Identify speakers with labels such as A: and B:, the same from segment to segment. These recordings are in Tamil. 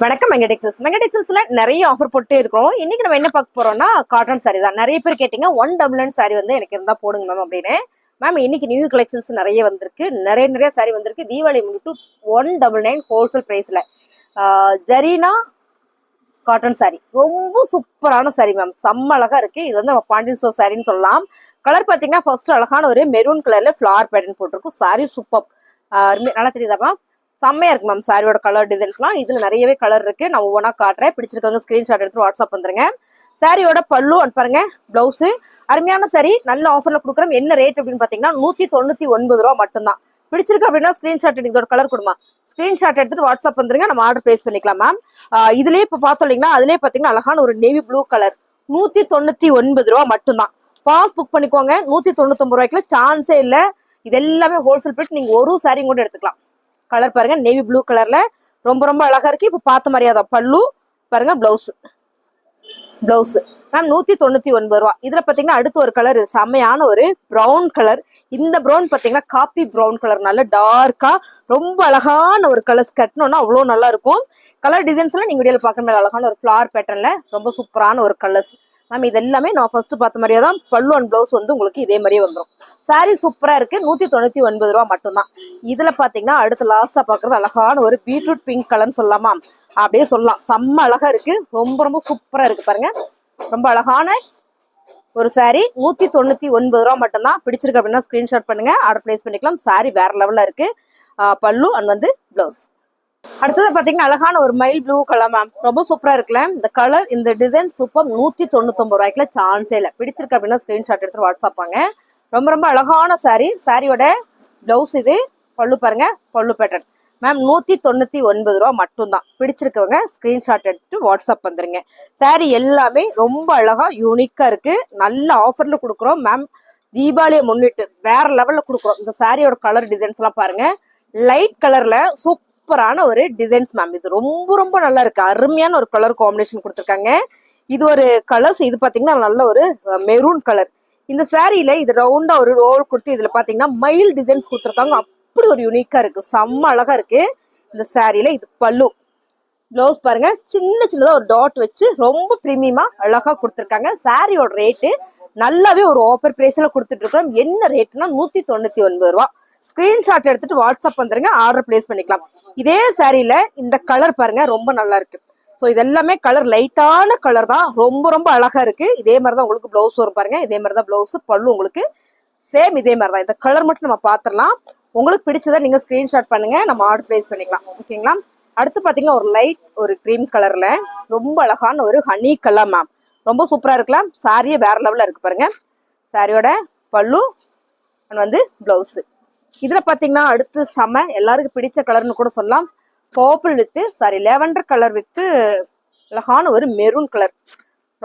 A: வணக்கம் மெகடெக்ஸல்ஸ்ல நிறைய ஆஃபர் போட்டு இருக்கோம். இன்னைக்கு நம்ம என்ன பார்க்க போறோம்னா காட்டன் சாரி தான். நிறைய பேர் கேட்டீங்க 199 சாரி வந்து எனக்கு இருந்தா போடுங்க மேம் அப்படின்னு. மேம் இன்னைக்கு நியூ கலெக்ஷன்ஸ் நிறைய வந்திருக்கு, நிறைய சாரி வந்திருக்கு. தீபாவளி முன்னிட்டு 199 ஹோல்சேல் பிரைஸ்ல ஜரீனா காட்டன் சாரி ரொம்ப சூப்பரான சாரி மேம், செம்ம அழகா இருக்கு. இது வந்து நம்ம பாண்டியன் ஸ்டோர் சாரின்னு சொல்லலாம். கலர் பாத்தீங்கன்னா ஃபர்ஸ்ட் அழகான ஒரு மெரூன் கலர்ல ஃபிளார் பேட்டர்ன் போட்டிருக்கும். சாரி சூப்பர், நல்லா தெரியுதாப்பா, செம்மையா இருக்கு மேம். சாரியோட கலர் டிசைன்ஸ்லாம் இதுல நிறையவே கலர் இருக்கு. நான் ஒவ்வொன்றா காட்டுறேன். பிடிச்சிருக்கவங்க ஸ்கிரீன்ஷாட் எடுத்து வாட்ஸ்அப் வந்துருங்க. சாரியோட பல்லு பாருங்க, பிளவுஸ் அருமையான சாரி, நல்ல ஆஃபர்ல கொடுக்குறோம். என்ன ரேட் அப்படின்னு பாத்தீங்கன்னா 199 ரூபா மட்டும்தான். பிடிச்சிருக்கு அப்படின்னா ஸ்கிரீன்ஷாட் இதோட கலர் கொடுமா, ஸ்கிரீன்ஷாட் எடுத்துட்டு வாட்ஸ்அப் வந்துருங்க, நம்ம ஆர்டர் பிளேஸ் பண்ணிக்கலாம் மேம். இதுலயே இப்ப பார்த்தோம் இல்லைங்களா, அதுலயே பாத்தீங்கன்னா அழகான ஒரு நேவி ப்ளூ கலர் 199 ரூபா மட்டும்தான். பாஸ் புக் பண்ணிக்கோங்க. 199 ரூபாய்க்குள்ள சான்ஸே இல்ல. இது எல்லாமே ஹோல்சேல் பிரைஸ். நீங்க ஒரு சாரி கூட எடுத்துக்கலாம். கலர் பாருங்க, நேவி ப்ளூ கலர்ல ரொம்ப அழகா இருக்கு. இப்ப பார்த்த மாதிரியா தான் பல்லு பாருங்க, பிளவுஸ் மேம் 199 ரூபா. இதுல பாத்தீங்கன்னா அடுத்து ஒரு கலர் செம்மையான ஒரு பிரவுன் கலர். இந்த பிரவுன் பாத்தீங்கன்னா காப்பி பிரவுன் கலர், நல்ல டார்க்கா ரொம்ப அழகான ஒரு கலர்ஸ் கட்டணும்னா அவ்வளவு நல்லா இருக்கும். கலர் டிசைன்ஸ்ல நீங்க வீடியோல பாக்குற மாதிரி அழகான ஒரு ஃபிளார் பேட்டர்ன்ல ரொம்ப சூப்பரான ஒரு கலர்ஸ் மேம். இது எல்லாமே நான் ஃபர்ஸ்ட் பார்த்த மாதிரியே தான். பல்லு அண்ட் பிளவுஸ் வந்து உங்களுக்கு இதே மாதிரியே வந்துடும். சாரி சூப்பரா இருக்கு, 199 ரூபா மட்டும்தான். இதுல பாத்தீங்கன்னா அடுத்து லாஸ்டா பாக்குறது அழகான ஒரு பீட்ரூட் பிங்க் கலர்னு சொல்லலாமா, அப்படியே சொல்லலாம். செம்ம அழகா இருக்கு, ரொம்ப சூப்பரா இருக்கு பாருங்க. ரொம்ப அழகான ஒரு சாரி 199 ரூபா மட்டும்தான். பிடிச்சிருக்கு அப்படின்னா ஸ்கிரீன்ஷாட் பண்ணுங்க, ஆர்டர் பிளேஸ் பண்ணிக்கலாம். சாரி வேற லெவல்ல இருக்கு. பல்லு அண்ட் வந்து பிளவுஸ். அடுத்தது பாத்தீங்கன்னா அழகான ஒரு மைல் ப்ளூ கலர் மேம், ரொம்ப சூப்பரா இருக்குல்ல இந்த கலர். இந்த டிசைன் சூப்பர். 199 ரூபாய்க்குல சான்ஸே இல்ல. பிடிச்சிருக்கு அப்படின்னா ஸ்கிரீன்ஷாட் எடுத்து வாட்ஸ்அப் பாங்க. ரொம்ப அழகான சாரி. சாரியோட பிளவுஸ் இது, பல்லு பாருங்க, பல்லு பேட்டர்ன் மேம். 199 ரூபா மட்டும்தான். பிடிச்சிருக்கவங்க ஸ்கிரீன்ஷாட் எடுத்துட்டு வாட்ஸ்அப் வந்துருங்க. சாரி எல்லாமே ரொம்ப அழகா யூனிக்கா இருக்கு. நல்ல ஆஃபர்ல கொடுக்குறோம் மேம். தீபாவளியை முன்னிட்டு வேற லெவல்ல கொடுக்குறோம். இந்த சாரியோட கலர் டிசைன்ஸ் எல்லாம் பாருங்க, லைட் கலர்ல சூப்பரான ஒரு டிசைன்ஸ் மேம். இது ரொம்ப நல்லா இருக்கு. அருமையான ஒரு கலர் காம்பினேஷன் கொடுத்துருக்காங்க. இது ஒரு கலர்ஸ். இது பாத்தீங்கன்னா நல்ல ஒரு மெரூன் கலர். இந்த சாரியில இது ரவுண்டா ஒரு ரோல் கொடுத்து இதுல பாத்தீங்கன்னா மயில் டிசைன்ஸ் கொடுத்துருக்காங்க. அப்படி ஒரு யூனிக்கா இருக்கு, செம்ம அழகா இருக்கு இந்த சாரியில. இது பல்லு, பிளவுஸ் பாருங்க, சின்னதா ஒரு டாட் வச்சு ரொம்ப பிரீமியமா அழகா கொடுத்துருக்காங்க. சாரியோட ரேட்டு நல்லாவே ஒரு ஆஃபர் பிரைஸ்ல கொடுத்துட்டு இருக்கோம். என்ன ரேட்னா 199 ரூபா. ஸ்கிரீன்ஷாட் எடுத்துட்டு வாட்ஸ்அப் வந்துருங்க, ஆர்டர் பிளேஸ் பண்ணிக்கலாம். இதே சாரியில இந்த கலர் பாருங்க, ரொம்ப நல்லா இருக்கு. ஸோ இது எல்லாமே கலர் லைட்டான கலர் தான், ரொம்ப அழகா இருக்கு. இதே மாதிரிதான் உங்களுக்கு பிளவுஸ் வரும் பாருங்க. இதே மாதிரிதான் பிளவுஸ், பல்லு உங்களுக்கு சேம் இதே மாதிரிதான். இந்த கலர் மட்டும் நம்ம பாத்திரலாம். உங்களுக்கு பிடிச்சதை நீங்க ஸ்கிரீன்ஷாட் பண்ணுங்க, நம்ம ஆர்டர் பிளேஸ் பண்ணிக்கலாம். ஓகேங்களா? அடுத்து பாத்தீங்கன்னா ஒரு லைட் ஒரு கிரீம் கலர்ல ரொம்ப அழகான ஒரு ஹனி கலர் மேம், ரொம்ப சூப்பரா இருக்கலாம். சாரியே வேற லெவல்ல இருக்கு பாருங்க. சாரியோட பல்லு வந்து பிளவுஸ். இதுல பாத்தீங்கன்னா அடுத்து செம எல்லாருக்கும் பிடிச்ச கலர்னு கூட சொல்லலாம். Purple with sari lavender colour with அழகான ஒரு மெரூன் கலர்,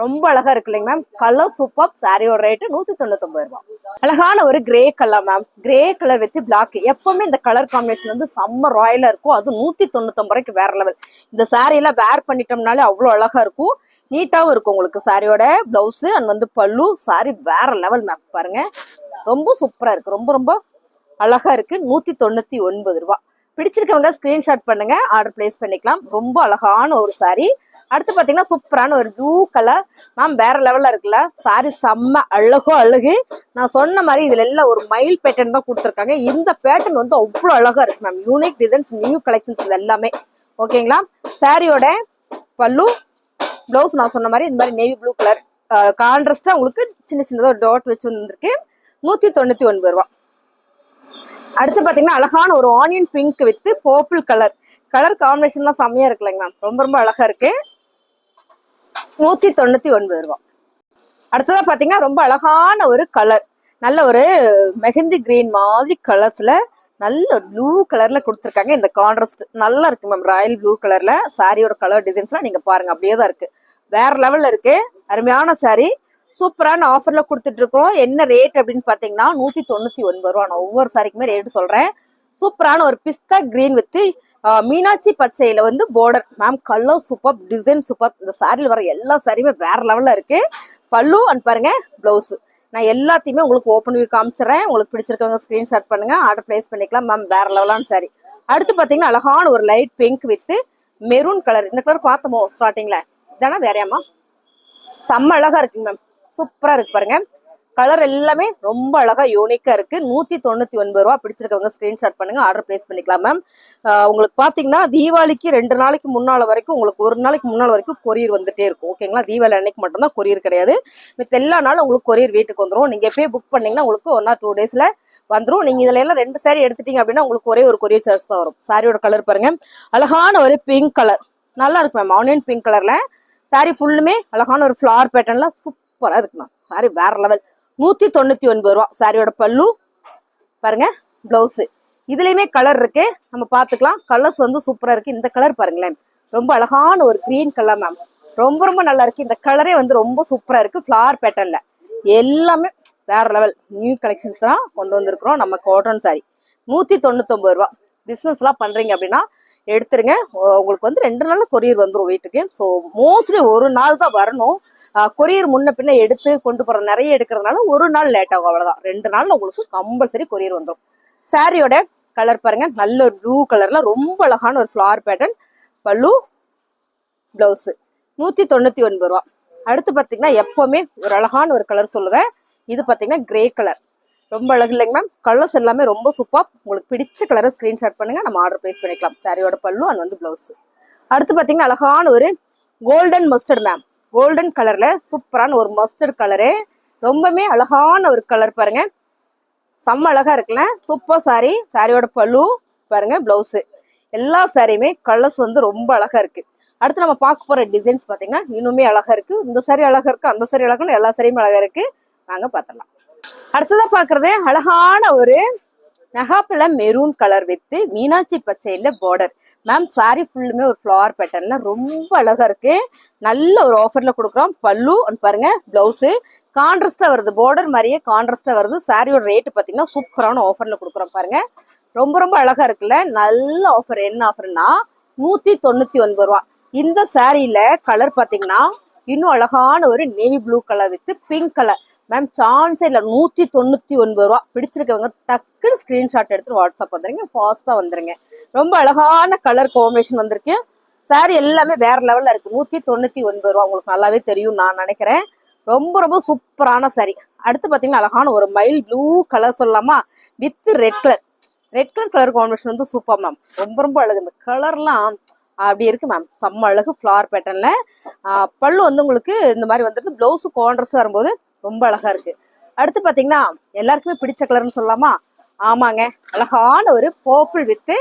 A: ரொம்ப அழகா இருக்கு இல்லைங்க மேம். Colour super. சாரியோட ரேட்டு 199 ரூபாய். அழகான ஒரு grey colour ma'am, grey colour with black. எப்பவுமே இந்த கலர் காம்பினேஷன் வந்து செம்ம ராயலா இருக்கும். அது 199 ரூபாய்க்கு வேற லெவல். இந்த சாரி எல்லாம் வேர் பண்ணிட்டோம்னாலே அவ்வளவு அழகா இருக்கும், நீட்டாவும் இருக்கும் உங்களுக்கு. சாரியோட பிளவுஸ் அண்ட் வந்து பல்லு, சாரி வேற லெவல் மேம். பாருங்க, ரொம்ப சூப்பரா இருக்கு, ரொம்ப அழகா இருக்கு. 199 ரூபாய். பிடிச்சிருக்கவங்க ஸ்கிரீன்ஷாட் பண்ணுங்க, ஆர்டர் பிளேஸ் பண்ணிக்கலாம். ரொம்ப அழகான ஒரு சாரி. அடுத்து பாத்தீங்கன்னா சூப்பரான ஒரு ப்ளூ கலர் மேம், வேற லெவல்ல இருக்குல்ல. சாரி செம்ம அழகு. நான் சொன்ன மாதிரி இதுல எல்லாம் ஒரு மயில் பேட்டர்ன் தான் கொடுத்துருக்காங்க. இந்த பேட்டர்ன் வந்து அவ்வளவு அழகா இருக்கு ma'am. Unique designs, new collections இது எல்லாமே. ஓகேங்களா? சாரியோட பல்லு, பிளவுஸ் நான் சொன்ன மாதிரி இந்த மாதிரி நேவி ப்ளூ கலர் கான்ட்ராஸ்டா உங்களுக்கு சின்னதா ஒரு டாட் வச்சு வந்திருக்கு. 199 ரூபாய். அடுத்து பாத்தீங்கன்னா அழகான ஒரு onion pink with purple colour காம்பினேஷன்லாம் செம்மையா இருக்குல்லங்க மேம். ரொம்ப அழகா இருக்கு. 199 ரூபாய். அடுத்ததா பாத்தீங்கன்னா ரொம்ப அழகான ஒரு கலர், நல்ல ஒரு மெஹந்தி கிரீன் மாதிரி கலர்ஸ்ல நல்ல ப்ளூ கலர்ல கொடுத்துருக்காங்க. இந்த கான்ட்ராஸ்ட் நல்லா இருக்கு மேம், ராயல் ப்ளூ கலர்ல. சாரியோட கலர் டிசைன்ஸ்லாம் நீங்க பாருங்க, அப்படியே தான் இருக்கு, வேற லெவல்ல இருக்கு. அருமையான சாரி, சூப்பரான ஆஃபர்ல கொடுத்துட்டு இருக்கோம். என்ன ரேட் அப்படின்னு பாத்தீங்கன்னா 199 ரூபா. நான் ஒவ்வொரு சாரிக்குமே ரேட் சொல்றேன். சூப்பரான ஒரு பிஸ்தா கிரீன் வித் மீனாட்சி பச்சையில வந்து border ma'am. Colour super, design super. இந்த சாரியில் வர எல்லா சாரியுமே வேற லெவல்ல இருக்கு. பல்லு அண்ட் பாருங்க பிளவுஸ். நான் எல்லாத்தையுமே உங்களுக்கு ஓப்பன் வியூ காமிச்சிடறேன். உங்களுக்கு பிடிச்சிருக்கவங்க ஸ்கிரீன்ஷாட் பண்ணுங்க, ஆர்டர் பிளேஸ் பண்ணிக்கலாம் மேம். வேற லெவலான சாரி. அடுத்து பாத்தீங்கன்னா அழகான ஒரு light pink with maroon colour. இந்த கலர் பார்த்தோமோ ஸ்டார்டிங்ல, இதானா வேறையாமா? செம்ம அழகா இருக்குங்க மேம், சூப்பரா இருக்கு பாருங்க. கலர் எல்லாமே ரொம்ப அழகா யூனிக்கா இருக்கு. 199 ரூபா. பிடிச்சிருக்கவங்க ஸ்கிரீன்ஷாட் பண்ணுங்க, ஆர்டர் பிளேஸ் பண்ணிக்கலாம் மேம். உங்களுக்கு பாத்தீங்கன்னா தீபாவளிக்கு 2 நாளைக்கு முன்னால வரைக்கும், உங்களுக்கு 1 நாளைக்கு முன்னால வரைக்கும் கொரியர் வந்துட்டே இருக்கும். ஓகேங்களா? தீபாவளி அன்னைக்கு மட்டும்தான் கொரியர் கிடையாது. மித்த எல்லா நாளும் உங்களுக்கு கொரியர் வீட்டுக்கு வந்துடும். நீங்க எப்பயே புக் பண்ணீங்கன்னா உங்களுக்கு 1 or 2 டேஸ்ல வந்துடும். நீங்க இதுல எல்லாம் 2 சாரி எடுத்துட்டீங்க அப்படின்னா உங்களுக்கு ஒரே ஒரு கொரியர் சார்ஜ் தான் வரும். சாரியோட கலர் பாருங்க, அழகான ஒரு பிங்க் கலர், நல்லா இருக்கு மேம். ஆனியன் பிங்க் கலர்ல சாரி ஃபுல்லுமே அழகான ஒரு ஃபிளவர் பேட்டர்ன்ல சூப்பரா இருக்கு மேம். சாரி வேற லெவல். 199 ரூபா. சாரியோட பல்லு பாருங்க, பிளவுஸ் இதுலயுமே கலர் இருக்கு, நம்ம பாத்துக்கலாம். கலர்ஸ் வந்து சூப்பரா இருக்கு. இந்த கலர் பாருங்களேன், ரொம்ப அழகான ஒரு கிரீன் கலர் மேம். ரொம்ப ரொம்ப நல்லா இருக்கு. இந்த கலரே வந்து ரொம்ப சூப்பரா இருக்கு. ஃபிளவர் பேட்டர்ன்ல எல்லாமே வேற லெவல். நியூ கலெக்ஷன்ஸ் எல்லாம் கொண்டு வந்திருக்கிறோம் நம்ம காட்டன் சாரி. 199 ரூபா. பிசினஸ் எல்லாம் பண்றீங்க அப்படின்னா எடுத்துருங்க. உங்களுக்கு வந்து 2 நாள்ல கொரியர் வந்துடும் வீட்டுக்கு. ஸோ மோஸ்ட்லி ஒரு நாள் தான் வரணும். கொரியர் முன்ன பின்ன எடுத்து கொண்டு போற நிறைய எடுக்கிறதுனால ஒரு நாள் லேட் ஆகும், அவ்வளவுதான். 2 நாள்ல உங்களுக்கு கம்பல்சரி கொரியர் வந்துடும். சாரியோட கலர் பாருங்க, நல்ல ஒரு ப்ளூ கலர்ல ரொம்ப அழகான ஒரு ஃபிளவர் பேட்டர்ன். பல்லு, பிளவுஸ் 199 ரூபா. அடுத்து பாத்தீங்கன்னா எப்பவுமே ஒரு அழகான ஒரு கலர் சொல்லுவேன். இது பாத்தீங்கன்னா கிரே கலர், ரொம்ப அழகு இல்லைங்க மேம். கலர்ஸ் எல்லாமே ரொம்ப சூப்பர். உங்களுக்கு பிடிச்ச கலரை ஸ்கிரீன்ஷாட் பண்ணுங்க, நம்ம ஆர்டர் பிளேஸ் பண்ணிக்கலாம். சாரியோட பல்லு அண்ட் வந்து பிளவுஸ். அடுத்து பாத்தீங்கன்னா அழகான ஒரு கோல்டன் மஸ்டர்ட் மேம். கோல்டன் கலர்ல சூப்பரான ஒரு மஸ்டர்ட் கலரு, ரொம்பவே அழகான ஒரு கலர் பாருங்க, செம்ம அழகா இருக்குல்ல. Super sorry. சாரியோட பல்லு பாருங்க, பிளவுஸ், எல்லா சாரியுமே கலர்ஸ் வந்து ரொம்ப அழகா இருக்கு. அடுத்து நம்ம பார்க்க போற டிசைன்ஸ் பாத்தீங்கன்னா இன்னுமே அழகா இருக்கு. இந்த சாரி அழகா இருக்கு, அந்த சாரி அழகா, எல்லா சாரியுமே அழகா இருக்கு. நாங்க பாத்திரலாம். அடுத்ததான் பாக்குறது அழகான ஒரு நகாப்பழ மெரூன் கலர் வித் மீனாட்சி பச்சையில பார்டர் மேம். சாரி ஃபுல்லுமே ஒரு ஃபிளவர் பேட்டர்ன்ல ரொம்ப அழகா இருக்கு. நல்ல ஒரு ஆஃபர்ல கொடுக்குறோம். பல்லு பாருங்க, பிளவுஸ் கான்ட்ராஸ்டா வருது, பார்டர் மாதிரியே கான்ட்ராஸ்டா வருது. சாரியோட ரேட் பாத்தீங்கன்னா சூப்பரான ஆஃபர்ல கொடுக்குறோம் பாருங்க. ரொம்ப ரொம்ப அழகா இருக்குல்ல. நல்ல ஆஃபர். என்ன ஆஃபர்னா 199 ரூபா. இந்த சாரியில கலர் பாத்தீங்கன்னா இன்னும் அழகான ஒரு navy blue colour with pink colour ma'am. சான்ஸே இல்ல. 199 ரூபா. பிடிச்சிருக்கவங்க டக்குன்னு ஸ்கிரீன்ஷாட் எடுத்து வாட்ஸ்அப் வந்துருங்க, ஃபாஸ்டா வந்துருங்க. ரொம்ப அழகான கலர் காம்பினேஷன் வந்திருக்கு. சாரி எல்லாமே வேற லெவல்ல இருக்கு. 199 ரூபா. உங்களுக்கு நல்லாவே தெரியும் நான் நினைக்கிறேன். ரொம்ப ரொம்ப சூப்பரான சாரி. அடுத்து பாத்தீங்கன்னா அழகான ஒரு மைல் ப்ளூ கலர் சொல்லலாமா, with red colour. Red colour combination வந்து சூப்பர் மேம். ரொம்ப ரொம்ப அழகு. இந்த கலர்லாம் அப்படி இருக்கு மேம், செம்ம அழகு. ஃபிளவர் பேட்டர்ன்ல பல்லு வந்து உங்களுக்கு இந்த மாதிரி வந்துட்டு, பிளவுஸ் கான்ட்ராஸ்ட் வரும்போது ரொம்ப அழகா இருக்கு. அடுத்து பாத்தீங்கன்னா எல்லாருக்குமே பிடிச்ச கலர்னு சொல்லலாமா? ஆமாங்க, அழகான ஒரு purple with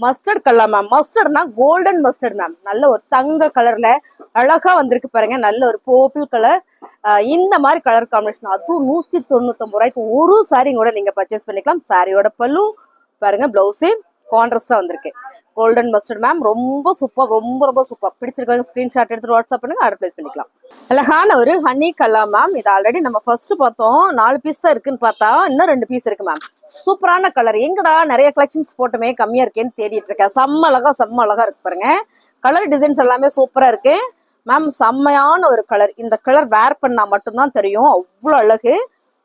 A: mustard colour ma'am. மஸ்டர்ட்னா கோல்டன் மஸ்டர்ட் மேம். நல்ல ஒரு தங்க கலர்ல அழகா வந்திருக்கு பாருங்க. நல்ல ஒரு பர்பிள் கலர். இந்த மாதிரி கலர் காம்பினேஷன் அதுவும் 199 ரூபாய்க்கு ஒரு சாரி கூட நீங்க பர்ச்சேஸ் பண்ணிக்கலாம். சாரியோட பல்லு பாருங்க, பிளவுஸ் கான்ட்ராஸ்டா வந்திருக்கு. Golden mustard ma'am. ரொம்ப சூப்பர், ரொம்ப ரொம்ப சூப்பர். பிடிச்சிருக்காங்க ஸ்கிரீன்ஷாட் எடுத்து வாட்ஸ்அப் பண்ணுங்க, ஆர்டர் பிளேஸ் பண்ணிக்கலாம். அழகான ஒரு ஹனி கலர் மேம். இது ஆல்ரெடி நம்ம ஃபர்ஸ்ட் பார்த்தோம், 4 பீஸ் தான் இருக்குன்னு பார்த்தா இன்னும் 2 பீஸ் இருக்கு மேம். சூப்பரான கலர். எங்கடா நிறைய கலெக்ஷன்ஸ் போட்டுமே கம்மியா இருக்கேன்னு தேடிட்டு இருக்கேன். செம்ம அழகா, செம்ம அழகா இருக்கு பாருங்க. கலர் டிசைன்ஸ் எல்லாமே சூப்பரா இருக்கு மேம். செம்மையான ஒரு கலர். இந்த கலர் வேர் பண்ணா மட்டும்தான் தெரியும், அவ்வளவு அழகு.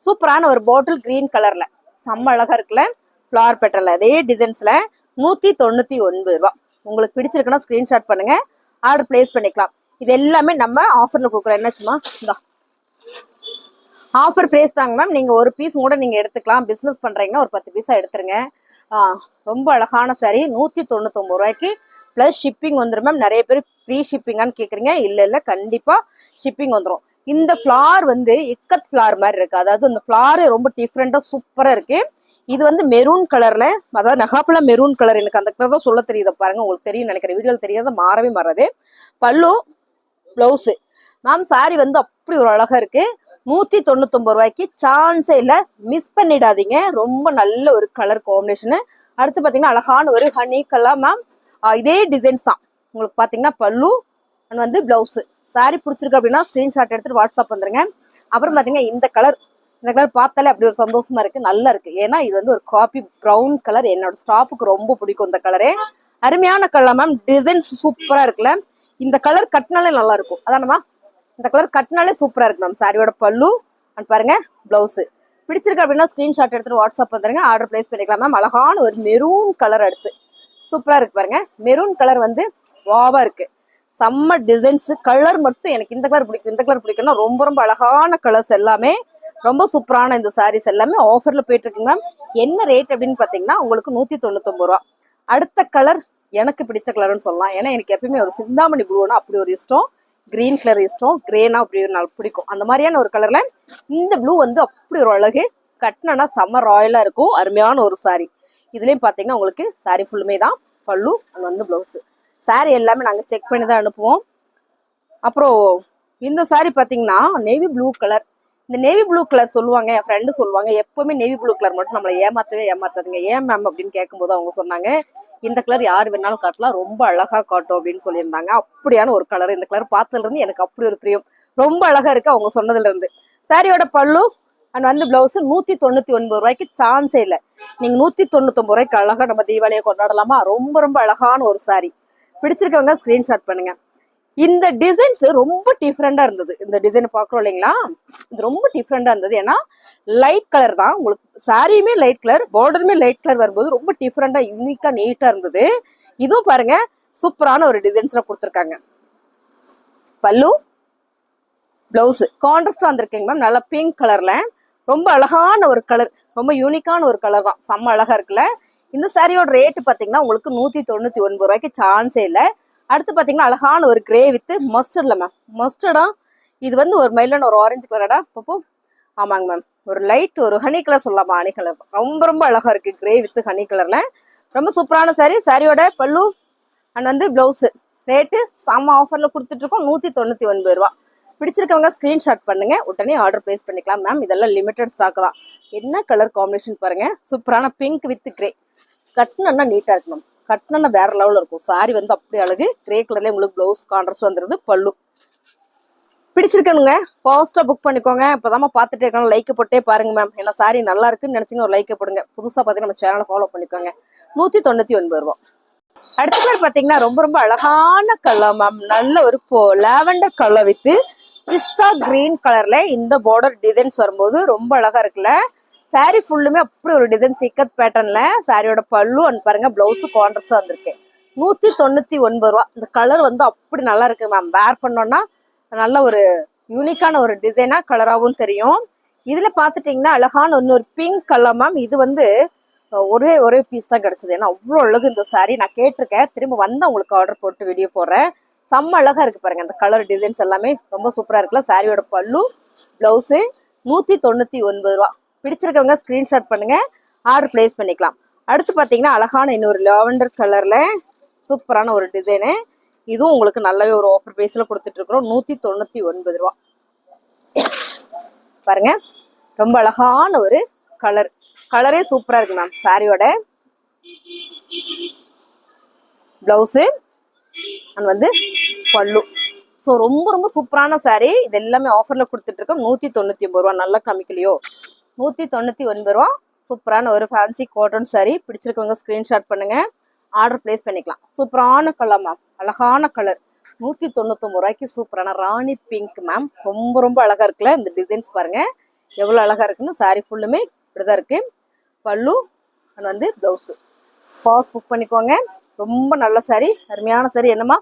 A: சூப்பரான ஒரு பாட்டில் கிரீன் கலர்ல செம்ம அழகா இருக்குல்ல. ஃபிளவர் பேட்டர்ல அதே டிசைன்ஸ்ல 199 ரூபா. உங்களுக்கு பிடிச்சிருக்குன்னா ஸ்கிரீன்ஷாட் பண்ணுங்க, ஆர்டர் பிளேஸ் பண்ணிக்கலாம். இது எல்லாமே நம்ம ஆஃபர்ல கொடுக்குறோம். என்னச்சுமா, இந்த ஆஃபர் பிரைஸ் தாங்க மேம். நீங்க ஒரு பீஸ் கூட நீங்க எடுத்துக்கலாம். பிசினஸ் பண்றீங்கன்னா ஒரு 10 பீஸா எடுத்துருங்க. ரொம்ப அழகான சாரி. 199 ரூபாய்க்கு பிளஸ் ஷிப்பிங் வந்துடும் மேம். நிறைய பேர் ஃப்ரீ ஷிப்பிங்கான்னு கேக்குறீங்க. இல்ல கண்டிப்பா ஷிப்பிங் வந்துடும். இந்த ஃபிளார் வந்து இக்கத் ஃபிளார் மாதிரி இருக்கு. அதாவது இந்த ஃபிளார் ரொம்ப டிஃப்ரெண்டா சூப்பரா இருக்கு. இது வந்து மெரூன் கலர்ல, அதாவது நகாப்பழ மெரூன் கலர். எனக்கு அந்த கலர் தான் சொல்ல தெரியுது பாருங்க. உங்களுக்கு தெரியும் நினைக்கிறேன், வீடியோல தெரியாத மாறவே மாறாது. பல்லு, பிளவுஸ் மேம். சாரி வந்து அப்படி ஒரு அழகா இருக்கு. 199 ரூபாய்க்கு சான்ஸே இல்ல, மிஸ் பண்ணிடாதீங்க. ரொம்ப நல்ல ஒரு கலர் காம்பினேஷன். அடுத்து பாத்தீங்கன்னா அழகான ஒரு ஹனி கலர் மேம். இதே டிசைன்ஸ் தான். உங்களுக்கு பாத்தீங்கன்னா பல்லு அண்ட் வந்து பிளவுஸ். சாரி பிடிச்சிருக்கு அப்படின்னா ஸ்கிரீன்ஷாட் எடுத்துட்டு வாட்ஸ்அப் வந்துருங்க. அப்புறம் பாத்தீங்கன்னா இந்த கலர் பார்த்தாலே அப்படி ஒரு சந்தோஷமா இருக்கு, நல்லா இருக்கு. ஏன்னா இது வந்து ஒரு காபி ப்ரௌன் கலர். என்னோட ஸ்டாப்புக்கு ரொம்ப பிடிக்கும் இந்த கலரே. அருமையான கலர் மேம். டிசைன்ஸ் சூப்பரா இருக்குல்ல. இந்த கலர் கட்டினாலே நல்லா இருக்கும். அதானமா, இந்த கலர் கட்டினாலே சூப்பரா இருக்கு மேம். சாரியோட பல்லு அண்ட் பாருங்க, பிளவுஸ். பிடிச்சிருக்கு அப்படின்னா ஸ்கிரீன்ஷாட் எடுத்துட்டு வாட்ஸ்அப் வந்துருங்க, ஆர்டர் பிளேஸ் பண்ணிக்கலாம் மேம். அழகான ஒரு மெரூன் கலர். அடுத்து சூப்பரா இருக்கு பாருங்க. மெரூன் கலர் வந்து வாவா இருக்கு. செம்ம டிசைன்ஸ். கலர் மட்டும் எனக்கு இந்த கலர் பிடிக்கும், இந்த கலர் பிடிக்கும்னா ரொம்ப ரொம்ப அழகான கலர்ஸ் எல்லாமே ரொம்ப சூப்பரான இந்த சாரீஸ் எல்லாமே ஆஃபர்ல போயிட்டு இருக்குங்க மேம். என்ன ரேட் அப்படின்னு பாத்தீங்கன்னா உங்களுக்கு 199 ரூபா. அடுத்த கலர் எனக்கு பிடிச்ச கலர்னு சொல்லலாம். ஏன்னா எனக்கு எப்பயுமே ஒரு சிந்தாமணி ப்ளூனா அப்படி ஒரு இஷ்டம், கிரீன் கலர் இஷ்டம், கிரேனா அப்படி ஒரு நாள் பிடிக்கும். அந்த மாதிரியான ஒரு கலர்ல இந்த ப்ளூ வந்து அப்படி ஒரு அழகு. கட்டினா செம்ம ராயலா இருக்கும். அருமையான ஒரு சாரி. இதுலயும் பாத்தீங்கன்னா உங்களுக்கு சாரி ஃபுல்லுமே தான் பல்லு, அது வந்து பிளவுஸ். சாரி எல்லாமே நாங்க செக் பண்ணி தான் அனுப்புவோம். அப்புறம் இந்த சாரி பாத்தீங்கன்னா நேவி ப்ளூ கலர். இந்த நேவி ப்ளூ கலர் சொல்லுவாங்க, என் ஃப்ரெண்டு சொல்லுவாங்க, எப்பவுமே நேவி ப்ளூ கலர் மட்டும் நம்மளை ஏமாத்தாதீங்க. ஏன் மேம் அப்படின்னு கேட்கும்போது அவங்க சொன்னாங்க, இந்த கலர் யார் வேணாலும் காட்டலாம், ரொம்ப அழகா காட்டும் அப்படின்னு சொல்லியிருந்தாங்க. அப்படியான ஒரு கலர். இந்த கலர் பார்த்ததுல இருந்து எனக்கு அப்படி ஒரு பிரியம். ரொம்ப அழகா இருக்கு அவங்க சொன்னதுல இருந்து. சாரியோட பல்லு அண்ட் வந்து பிளவுஸ் 199 ரூபாய்க்கு சான்ஸே இல்லை. நீங்க 199 ரூபாய்க்கு அழகா நம்ம தீபாவளியை கொண்டாடலாமா? ரொம்ப ரொம்ப அழகான ஒரு சாரி. பிடிச்சிருக்கவங்க ஸ்கிரீன்ஷாட் பண்ணுங்க. இந்த டிசைன்ஸ் ரொம்ப டிஃப்ரெண்டா இருந்தது. இந்த டிசைன் பாக்குறோம் இல்லைங்களா, இது ரொம்ப டிஃப்ரெண்டா இருந்தது. ஏன்னா லைட் கலர் தான் உங்களுக்கு. சாரியுமே லைட் கலர், பார்டருமே லைட் கலர் வரும்போது ரொம்ப டிஃப்ரெண்டா யூனிக்கா நீட்டா இருந்தது. இதுவும் பாருங்க சூப்பரான ஒரு டிசைன்ஸ்ல கொடுத்துருக்காங்க. பல்லு பிளவுஸ் கான்ட்ராஸ்டா வந்திருக்கீங்க மேம். நல்ல பிங்க் கலர்ல ரொம்ப அழகான ஒரு கலர், ரொம்ப யூனிக்கான ஒரு கலர் தான். செம்ம அழகா இருக்குல்ல. இந்த சாரியோட ரேட் பாத்தீங்கன்னா உங்களுக்கு 199 ரூபாய்க்கு சான்ஸே இல்லை. அடுத்து பாத்தீங்கன்னா அழகான ஒரு கிரே வித் மஸ்டர்ட்ல மேம். மஸ்டர்டா இது வந்து ஒரு மைலான ஒரு ஆரஞ்சு கலரடா பாப்போ. ஆமாங்க மேம். ஒரு லைட் ஒரு ஹனி கலர் சொல்லலாமா? ஹனி கலர் ரொம்ப ரொம்ப அழகா இருக்கு. கிரே வித் ஹனி கலர்ல ரொம்ப சூப்பரான சாரி. சாரியோட பல்லு அண்ட் வந்து பிளவுஸ் ரேட்டு செம்ம ஆஃபர்ல கொடுத்துட்டு இருக்கோம். 199 ரூபா. பிடிச்சிருக்கவங்க ஸ்கிரீன்ஷாட் பண்ணுங்க, உடனே ஆர்டர் பிளேஸ் பண்ணிக்கலாம் மேம். இதெல்லாம் லிமிடெட் ஸ்டாக் தான். என்ன கலர் காம்பினேஷன் பாருங்க, சூப்பரான பிங்க் வித் கிரே. கட்டினா நீட்டா இருக்கு மேம். கட்டினா வேற லெவல்ல இருக்கும். சாரி வந்து அப்படி அழகு. கிரே கலர்ல உங்களுக்கு பிளவுஸ் கான்ட்ராஸ்ட் வந்துருது. பல்லு பிடிச்சிருக்கணுங்க, ஃபாஸ்டா புக் பண்ணிக்கோங்க. இப்பதாம பாத்துட்டு இருக்கணும், லைக் போட்டே பாருங்க மேம். ஏன்னா சாரி நல்லா இருக்குன்னு நினைச்சீங்கன்னா ஒரு லைக் போடுங்க. புதுசா பாத்தீங்கன்னா நம்ம சேனலை ஃபாலோ பண்ணிக்கோங்க. 199 ரூபா. அடுத்த கலர் பாத்தீங்கன்னா ரொம்ப ரொம்ப அழகான கலர் மேம். நல்ல ஒரு lavender colour with pista green கலர்ல இந்த பார்டர் டிசைன்ஸ் வரும்போது ரொம்ப அழகா இருக்குல்ல. சாரி ஃபுல்லுமே அப்படி ஒரு டிசைன் சிக்கத் பேட்டர்ன்ல. சாரியோட பல்லு அண்ட் பாருங்க பிளவுஸ் கான்ட்ராஸ்டா வந்திருக்கு. 199 ரூபா. இந்த கலர் வந்து அப்படி நல்லா இருக்கு மேம். வேர் பண்ணோம்னா நல்ல ஒரு யூனிக்கான ஒரு டிசைனா கலராகவும் தெரியும். இதுல பாத்துட்டீங்கன்னா அழகான இன்னொரு பிங்க் கலர் மேம். இது வந்து ஒரே பீஸ் தான் கிடைச்சது. ஏன்னா அவ்வளோ அழகு இந்த சாரி. நான் கேட்டிருக்கேன், திரும்ப வந்து உங்களுக்கு ஆர்டர் போட்டு வீடியோ போடுறேன். செம்ம அழகா இருக்கு பாருங்க. அந்த கலர் டிசைன்ஸ் எல்லாமே ரொம்ப சூப்பரா இருக்குல்ல. சாரியோட பல்லு பிளவுஸ் 199 ரூபா. பிடிச்சிருக்கவங்க ஸ்கிரீன்ஷாட் பண்ணுங்க, ஆர்டர் பிளேஸ் பண்ணிக்கலாம். அடுத்து பாத்தீங்கன்னா அழகான இன்னொரு லாவெண்டர் கலர்ல சூப்பரான ஒரு டிசைனு. இதுவும் உங்களுக்கு நல்லாவே ஒரு ஆஃபர் பிரைஸ்ல கொடுத்துட்டு இருக்கிறோம். 199 ரூபா. பாருங்க ரொம்ப அழகான ஒரு கலர். கலரே சூப்பரா இருக்கு மேம். சாரியோட பிளவுஸ் அண்ட் வந்து பல்லு. ஸோ ரொம்ப ரொம்ப சூப்பரான சாரி. இது எல்லாமே ஆஃபர்ல கொடுத்துட்டு இருக்கோம். 199 ரூபா. நல்லா காமிக்கலையோ? 199 ரூபா. சூப்பரான ஒரு ஃபேன்சி காட்டன் சாரி. பிடிச்சிருக்கவங்க ஸ்கிரீன்ஷாட் பண்ணுங்க, ஆர்டர் பிளேஸ் பண்ணிக்கலாம். சூப்பரான கலர் மேம். அழகான கலர். 199 ரூபாய்க்கு சூப்பரான ராணி பிங்க் மேம். ரொம்ப ரொம்ப அழகா இருக்குல்ல. இந்த டிசைன்ஸ் பாருங்க எவ்வளவு அழகா இருக்குன்னு. சாரி ஃபுல்லுமே இப்படிதான் இருக்கு. பல்லு அண்ட் வந்து பிளவுஸ். ஃபாஸ்ட் புக் பண்ணிக்கோங்க. ரொம்ப நல்ல சாரி, அருமையான சாரி. என்னமா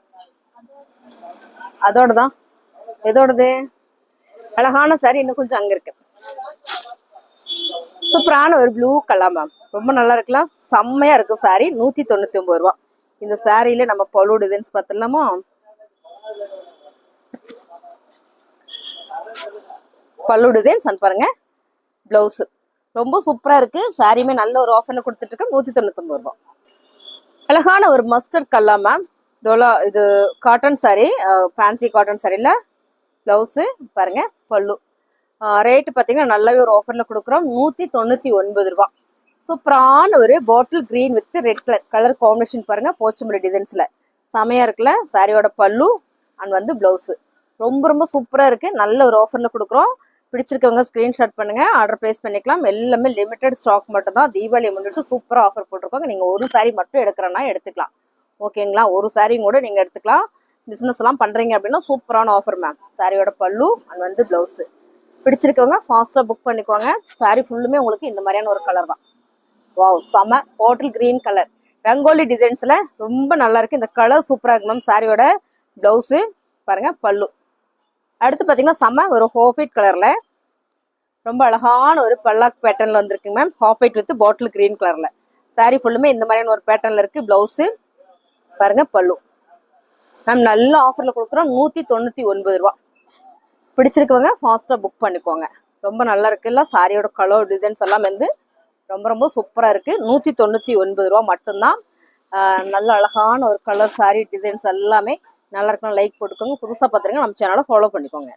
A: அதோட தான், எதோடது அழகான சாரி இன்னும் கொஞ்சம் அங்க இருக்கு. சூப்பரான ஒரு ப்ளூ கலர் மேம். ரொம்ப நல்லா இருக்கலாம். செம்மையா இருக்கும் சாரி. 199 ரூபா. இந்த சாரியில நம்ம பல்லு டிசைன்ஸ் பார்த்துடலாமா? பல்லு டிசைன்ஸ் பாருங்க, பிளவுஸ் ரொம்ப சூப்பரா இருக்கு. சாரியுமே நல்ல ஒரு ஆஃபர்ல கொடுத்துட்டு இருக்கேன். 199 ரூபா. அழகான ஒரு மஸ்டர்ட் கலர் மேம். இது காட்டன் சாரி, ஃபேன்சி காட்டன் சாரில பிளவுஸ் பாருங்க, பல்லு. ரேட்டு பாத்தீங்கன்னா நல்லாவே ஒரு ஆஃபர்ல கொடுக்குறோம். 199 ரூபா. சூப்பரான ஒரு bottle green with red colour combination பாருங்க. போச்சம்பள்ளி டிசைன்ஸ்ல செமையா இருக்குல்ல. சாரியோட பல்லு அண்ட் வந்து பிளவுஸ் ரொம்ப ரொம்ப சூப்பரா இருக்கு. நல்ல ஒரு ஆஃபர்ல கொடுக்குறோம். பிடிச்சிருக்கவங்க ஸ்கிரீன்ஷாட் பண்ணுங்க, ஆர்டர் பிளேஸ் பண்ணிக்கலாம். எல்லாமே லிமிடெட் ஸ்டாக் மட்டும் தான். தீபாவளி முன்னிட்டு சூப்பரா ஆஃபர் போட்டிருக்கோங்க. நீங்க ஒரு சாரி மட்டும் எடுக்கிறனா எடுத்துக்கலாம், ஓகேங்களா? ஒரு சாரியும் கூட நீங்க எடுத்துக்கலாம். பிசினஸ் எல்லாம் பண்றீங்க அப்படின்னா சூப்பரான ஆஃபர் மேம். சாரியோட பல்லு அண்ட் வந்து பிளவுஸ். பிடிச்சிருக்கவங்க ஃபாஸ்டா புக் பண்ணிக்கோங்க. சாரி ஃபுல்லுமே உங்களுக்கு இந்த மாதிரியான ஒரு கலர் தான். வாவ், செம பாட்டில் கிரீன் கலர். ரங்கோலி டிசைன்ஸ்ல ரொம்ப நல்லா இருக்கு. இந்த கலர் சூப்பரா இருக்கு மேம். சாரியோட பிளவுஸ் பாருங்க, பல்லு. அடுத்து பாத்தீங்கன்னா செம்ம ஒரு ஹாஃப் ஒயிட் கலர்ல ரொம்ப அழகான ஒரு பல்லாக் பேட்டர்ன்ல வந்திருக்கு ma'am. Half white with bottle green கலர்ல சாரி ஃபுல்லுமே இந்த மாதிரியான ஒரு பேட்டர்ன்ல இருக்கு. பிளவுஸ் பாருங்க, பல்லு மேம். நல்ல ஆஃபர்ல கொடுக்குறோம், 199 ரூபா. பிடிச்சிருக்கவங்க ஃபாஸ்டா புக் பண்ணிக்கோங்க. ரொம்ப நல்லா இருக்குல்ல. சாரியோட கலர் டிசைன்ஸ் எல்லாம் வந்து ரொம்ப ரொம்ப சூப்பரா இருக்கு. 199 ரூபா மட்டும்தான். நல்ல அழகான ஒரு கலர் சாரி டிசைன்ஸ் எல்லாமே நல்லா இருக்கும். லைக் போட்டுக்கோங்க. புதுசா பாத்துருங்க, நம்ம சேனலை ஃபாலோ பண்ணிக்கோங்க.